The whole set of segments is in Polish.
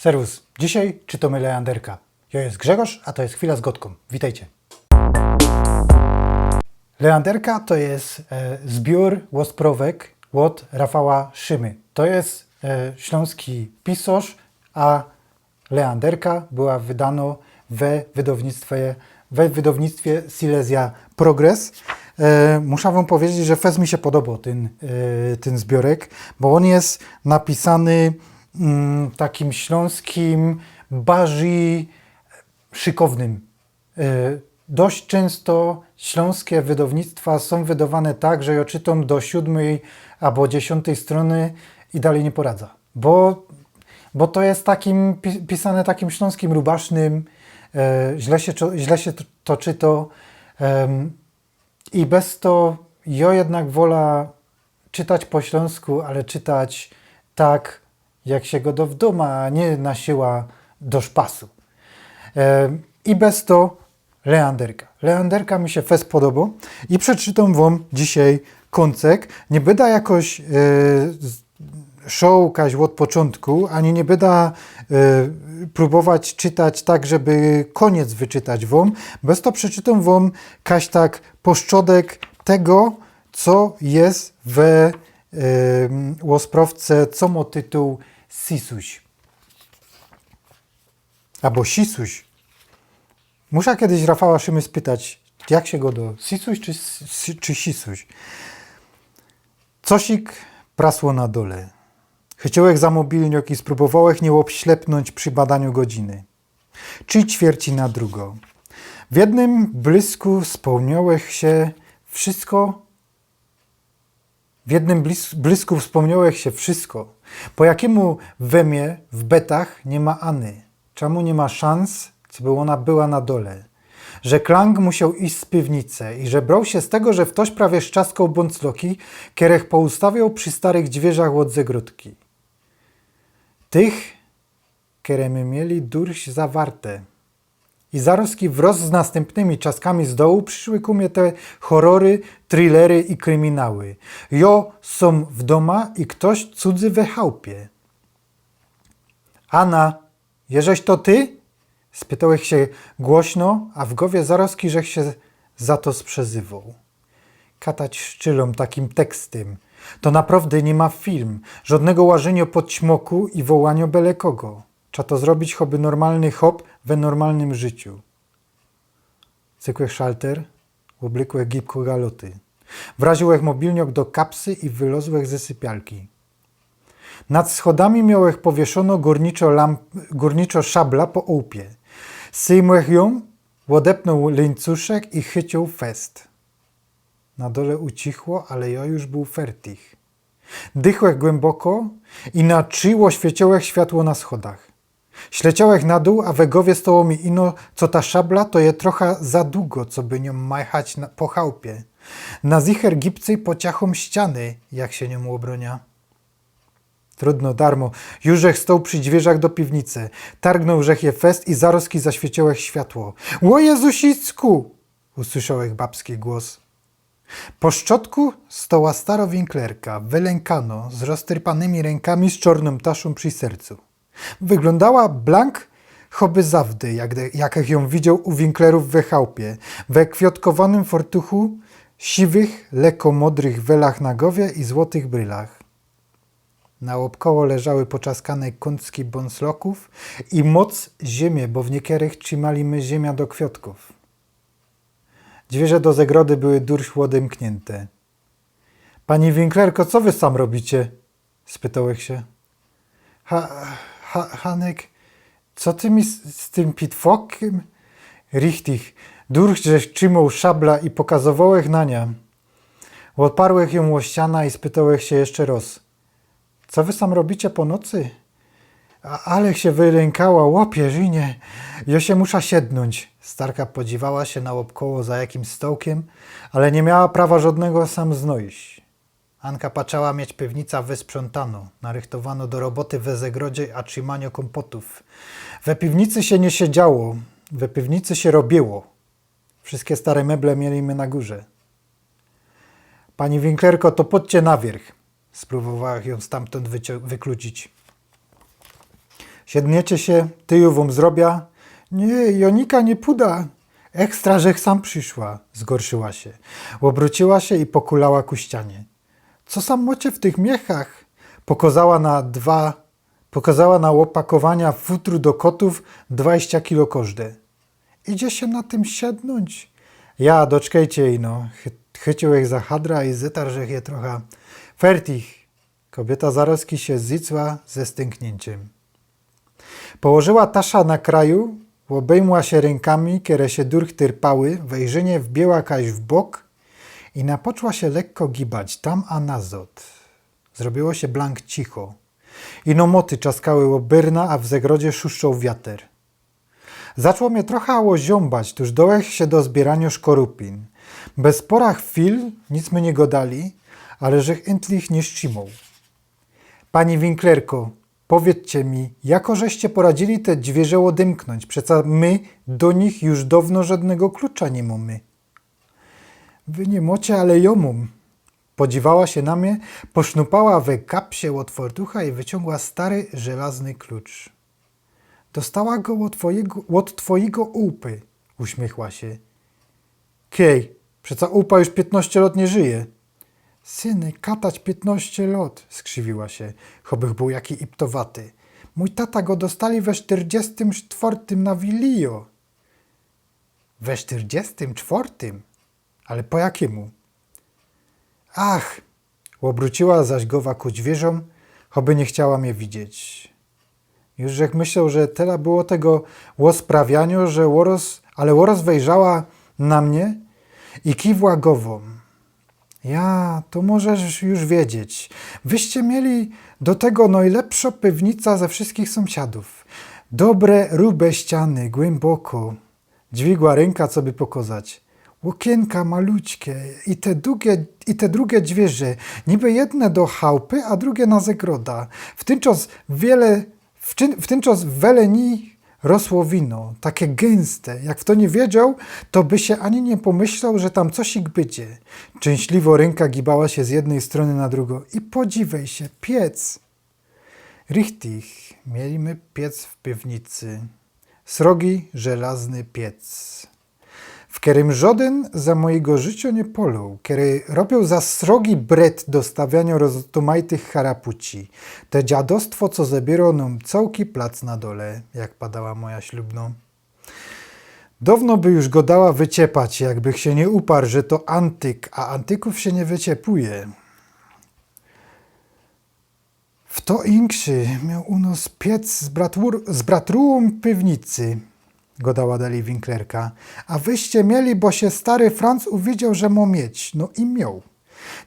Serwus. Dzisiaj czytamy Leanderka. Ja jest Grzegorz, a to jest Chwila z Gotką. Witajcie. Leanderka to jest zbiór łosprowek od Rafała Szymy. To jest śląski pisarz, a Leanderka była wydano we wydawnictwie Silesia Progress. Muszę wam powiedzieć, że fest mi się podobał ten zbiorek, bo on jest napisany takim śląskim, bardziej szykownym. Dość często śląskie wydawnictwa są wydawane tak, że ja czytam do 7 albo 10 strony i dalej nie poradza. Bo to jest pisane takim śląskim rubasznym, źle się to czyta i bez to ja jednak wolę czytać po śląsku, ale czytać tak, jak się go do w domu, a nie na siła do szpasu. I bez to Leanderka. Leanderka mi się fest podoba i przeczytam wam dzisiaj koncek. Nie będę jakoś szukać od początku, ani nie będę próbować czytać tak, żeby koniec wyczytać wam. Bez to przeczytam wam kaś tak poszczodek tego, co jest we łosprowce, co ma tytuł Sisuś. Albo Sisuś. Muszę kiedyś Rafała Szymy spytać, jak się go do Sisuś czy Sisuś? Cosik prasło na dole. Chyciłek za mobilniok i spróbowałech nie obślepnąć przy badaniu godziny. 3/4 na drugo. W jednym blisku wspomniałech się wszystko. W jednym blisku wspomniałech się wszystko. Po jakiemu we mnie w betach nie ma Any? Czemu nie ma szans, co by ona była na dole? Że Klang musiał iść z piwnicy i że brał się z tego, że ktoś prawie szczaskał bącloki, kierech poustawiał przy starych dźwierzach od zegródki. Tych, które my mieli durś zawarte. I zaroski wraz z następnymi czaskami z dołu przyszły ku mnie te horrory, thrillery i kryminały. Jo są w doma i ktoś cudzy we chałupie. Anna, jeżeś to ty? Spytałech się głośno, a w głowie zaroski, żech się za to sprzezywał. Katać szczylom takim tekstem. To naprawdę nie ma film. Żadnego łażenia pod ćmoku i wołania byle kogo. Trzeba to zrobić choby normalny hop we normalnym życiu. Cykłech szalter, oblikłech gipko galoty. Wraziłech mobilniok do kapsy i wylozłech ze sypialki. Nad schodami miałech powieszono górniczo szabla po łupie. Syjmłech ją, odepnął łańcuszek i chycił fest. Na dole ucichło, ale ja już był fertich. Dychłech głęboko i na czyło świeciłech światło na schodach. Śleciałech na dół, a we głowie stało mi ino, co ta szabla to je trochę za długo, co by nią majchać po chałupie. Na zicher gipcej pociachom ściany, jak się nią obronia. Trudno, darmo. Jużech stał przy dźwierzach do piwnicy. Targnął żech je fest i zaroski zaświeciłech światło. Ło Jezusicku! Usłyszałech babski głos. Po szczotku stała stara winklerka, wylękano, z roztrypanymi rękami z czarną taszą przy sercu. Wyglądała blank, choby zawdy, jakich ją widział u winklerów we chałupie, we kwiatkowanym fortuchu, siwych, lekko modrych welach na głowie i złotych brylach. Naokoło leżały poczaskane kącki bąsloków i moc ziemię, bo w niekierych trzymali my ziemia do kwiatków. Dźwierze do zagrody były durś odemknięte. Pani winklerko, co wy sam robicie? Spytałech się. Hanek, co ty mi z tym pitwokiem? Richtig, durch żeś trzymał szabla i pokazywałech na nią. Odparłech ją o ściana i spytałech się jeszcze raz. Co wy sam robicie po nocy? Ale się wylękała, łopierzynie. Ja się musza siednąć. Starka podziwała się naokoło za jakimś stołkiem, ale nie miała prawa żadnego sam znoić. Anka patrzała mieć piwnica wysprzątano, narychtowano do roboty we zagrodzie, a trzymaniu kompotów. We piwnicy się nie siedziało, we piwnicy się robiło. Wszystkie stare meble mieliśmy na górze. Pani winklerko, to podcie na wierzch. Spróbowała ją stamtąd wyklucić. Siedniecie się, ty ją wam zrobia. Nie, Jonika nie puda. Ekstra, żech sam przyszła, zgorszyła się. Obróciła się i pokulała ku ścianie. Co sam mocie w tych miechach? Pokazała na łopakowania futru do kotów 20 kilo każde. Idzie się na tym siednąć? Ja, doczkajcie jej no. Chycił ich za hadra i zetarżech je trochę. Fertich. Kobieta zaroski się zicła ze stęknięciem. Położyła tasza na kraju, obejmła się rękami, które się durch tyrpały, wejrzynie wbiła kaś w bok i napoczła się lekko gibać tam a nazot. Zrobiło się blank cicho. Ino moty czaskały obyrna, a w zagrodzie szuszczał wiater. Zaczło mnie trochę łoziąbać, tuż dołech się do zbierania szkorupin. Bez pora chwil nic my nie godali, ale żech intlich nie szczimał. Pani Winklerko, powiedzcie mi, jako żeście poradzili te dźwierze odymknąć? Przeca my do nich już dawno żadnego klucza nie mamy. Wy nie mocie, ale ja mam. Podziwała się na mnie, posznupała we kapsie od fortucha i wyciągła stary, żelazny klucz. Dostała go od twojego łupy, uśmiechła się. Kiej, przeca upa już 15 lat nie żyje. Syny, katać 15 lat, skrzywiła się, chobych był jaki iptowaty. Mój tata go dostali we 44 na Wilio. We 44? Ale po jakiemu? Ach, obróciła zaś głowa ku dźwierzom, choby nie chciała mnie widzieć. Już żech myślał, że tyle było tego łosprawiania, że Łoros wejrzała na mnie i kiwła głową. Ja, to możesz już wiedzieć. Wyście mieli do tego najlepsza piwnica ze wszystkich sąsiadów. Dobre, rube ściany, głęboko. Dźwigła ręka, co by pokazać. Łokienka malućkie i te drugie dźwierze, niby jedne do chałupy, a drugie na zagroda. W ten czas w Weleni rosło wino, takie gęste. Jak w to nie wiedział, to by się ani nie pomyślał, że tam cosik będzie. Szczęśliwo ręka gibała się z jednej strony na drugą. I podziwej się, piec. Richtig, mieliśmy piec w piwnicy. Srogi, żelazny piec. W którym żaden za mojego życia nie polął, który robił za srogi bret do stawiania roztomajtych harapuci. Te dziadostwo, co zabierało nam całki plac na dole, jak padała moja ślubno. Dawno by już go dała wyciepać, jakbych się nie uparł, że to antyk, a antyków się nie wyciepuje. W to inkszy miał u nas piec z bratrułą piwnicy, godała dalej Winklerka, a wyście mieli, bo się stary Franc uwidział, że mo mieć, no i miał.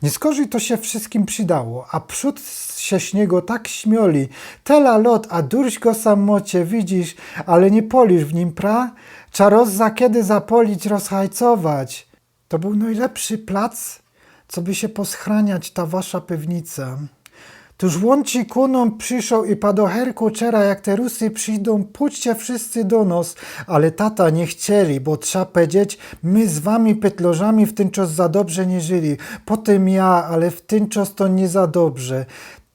Nie skorzy to się wszystkim przydało, a przód się śniego tak śmioli, tela lot, a durś go sam mocie, widzisz, ale nie polisz w nim, pra? Cza roz za kiedy zapolić, rozhajcować. To był najlepszy plac, co by się poschraniać ta wasza piwnica. Tuż łąci kunom przyszł i padoherku czera, jak te Rusy przyjdą, pójdźcie wszyscy do nos. Ale tata nie chcieli, bo trzeba powiedzieć, my z wami pytlożami w ten czas za dobrze nie żyli. Potem ja, ale w ten czas to nie za dobrze.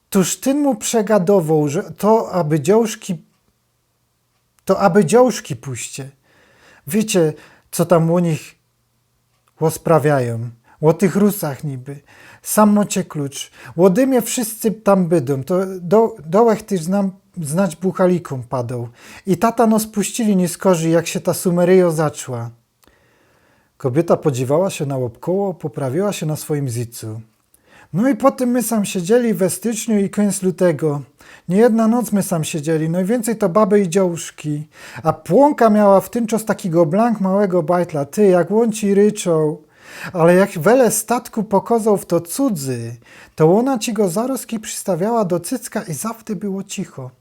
Tuż ten mu przegadował, że to aby dziążki puście. Wiecie, co tam u nich sprawiają. O tych Rusach niby. Sam mocie klucz. Łodymie wszyscy tam bydą. To dołech też znać buchalikom padał. I tata no spuścili nie skorzy, jak się ta sumeryjo zaczła. Kobieta podziwała się na łopkoło, poprawiła się na swoim zicu. No i potem my sam siedzieli we styczniu i koniec lutego. Nie jedna noc my sam siedzieli, najwięcej to baby i dziążki. A płonka miała w tym czas takiego blank małego bajtla. Ty, jak łąci ryczą. Ale jak wiele statku pokazał w to cudzy, to ona ci go zaroski przystawiała do cycka i zawsze było cicho.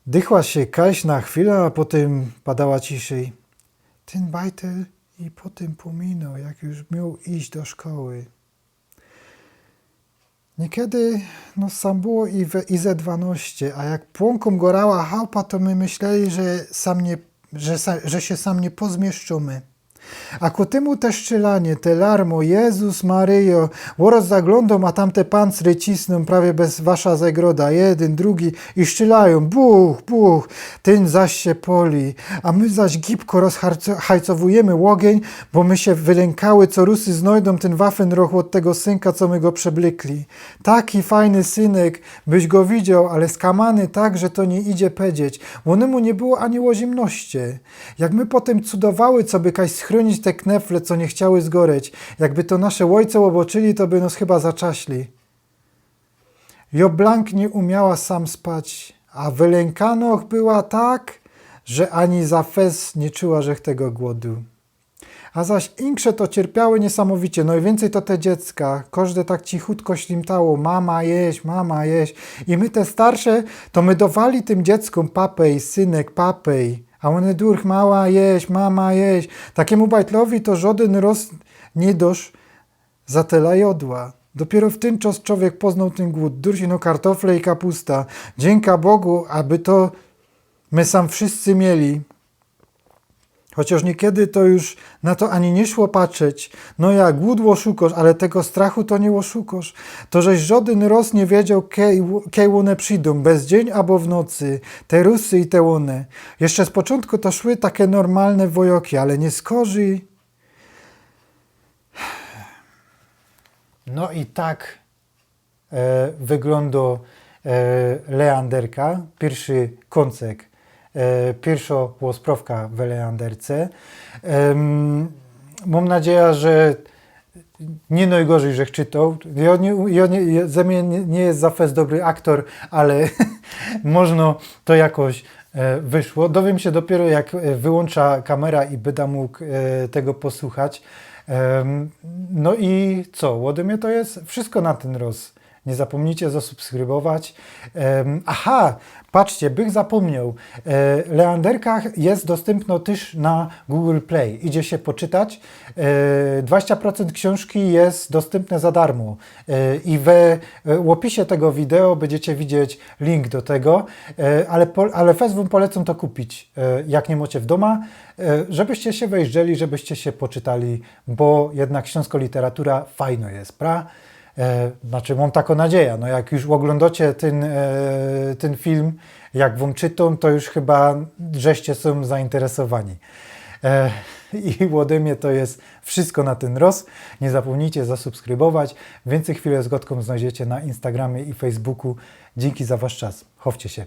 Dychła się kaś na chwilę, a potem padała ciszej. Ten bajtel i potem pominął, jak już miał iść do szkoły. Niekiedy no sam było i ze 12, a jak płonką gorała chałupa, to my myśleli, że się sam nie pozmieszczymy. A ku temu te szczylanie, te larmo, Jezus Maryjo, łoros zaglądą, a tamte pancry cisną prawie bez wasza zagroda, jeden, drugi i szczylają, buch, buch, ten zaś się poli, a my zaś gibko rozhajcowujemy łogień, bo my się wylękały, co Rusy znajdą ten wafenroch od tego synka, co my go przeblykli. Taki fajny synek, byś go widział, ale skamany tak, że to nie idzie powiedzieć. Onemu nie było ani łozimności. Jak my potem cudowały, co by kaś schronić te knefle, co nie chciały zgoreć. Jakby to nasze ojce oboczyli, to by nos chyba zaczaśli. Jo Blank nie umiała sam spać, a wylękanoch była tak, że ani za fez nie czuła, że tego głodu. A zaś inkrze to cierpiały niesamowicie, no i więcej to te dziecka, każde tak cichutko ślimtało, mama jeść, i my te starsze, to my dawali tym dzieckom papej, synek, papej, a one durch, mała jeść, mama jeść, takiemu bajtlowi to żaden roz nie dosz za tela jodła. Dopiero w ten czas człowiek poznał ten głód, dursino kartofle i kapusta, dzięka Bogu, aby to my sam wszyscy mieli. Chociaż niekiedy to już na to ani nie szło patrzeć. No jak głód oszukasz, ale tego strachu to nie oszukasz. To żeś żaden roz nie wiedział, kiedy one przyjdą, bez dzień albo w nocy. Te Rusy i te one. Jeszcze z początku to szły takie normalne wojoki, ale nie skorzy. No i tak wygląda Leanderka, pierwszy koncek. Pierwsza sprawka w Leanderce. Mam nadzieję, że nie najgorzej, że czytał. Ze mnie nie jest za fest dobry aktor, ale można to jakoś wyszło. Dowiem się dopiero, jak wyłącza kamera i będę mógł tego posłuchać. No i co? Ode mnie to jest wszystko na ten roz. Nie zapomnijcie zasubskrybować. Aha, patrzcie, bych zapomniał. Leanderka jest dostępna też na Google Play. Idzie się poczytać. 20% książki jest dostępne za darmo. I w opisie tego wideo będziecie widzieć link do tego. Ale fest wam polecam to kupić, jak nie macie w domu, żebyście się wejrzeli, żebyście się poczytali, bo jednak śląska literatura fajna jest, prawda? Znaczy mam taką nadzieję, no jak już oglądacie ten film, jak wam czytam, to już chyba żeście są zainteresowani. I ode mnie to jest wszystko na ten roz. Nie zapomnijcie zasubskrybować. Więcej chwilę z Gotką znajdziecie na Instagramie i Facebooku. Dzięki za wasz czas. Chowcie się.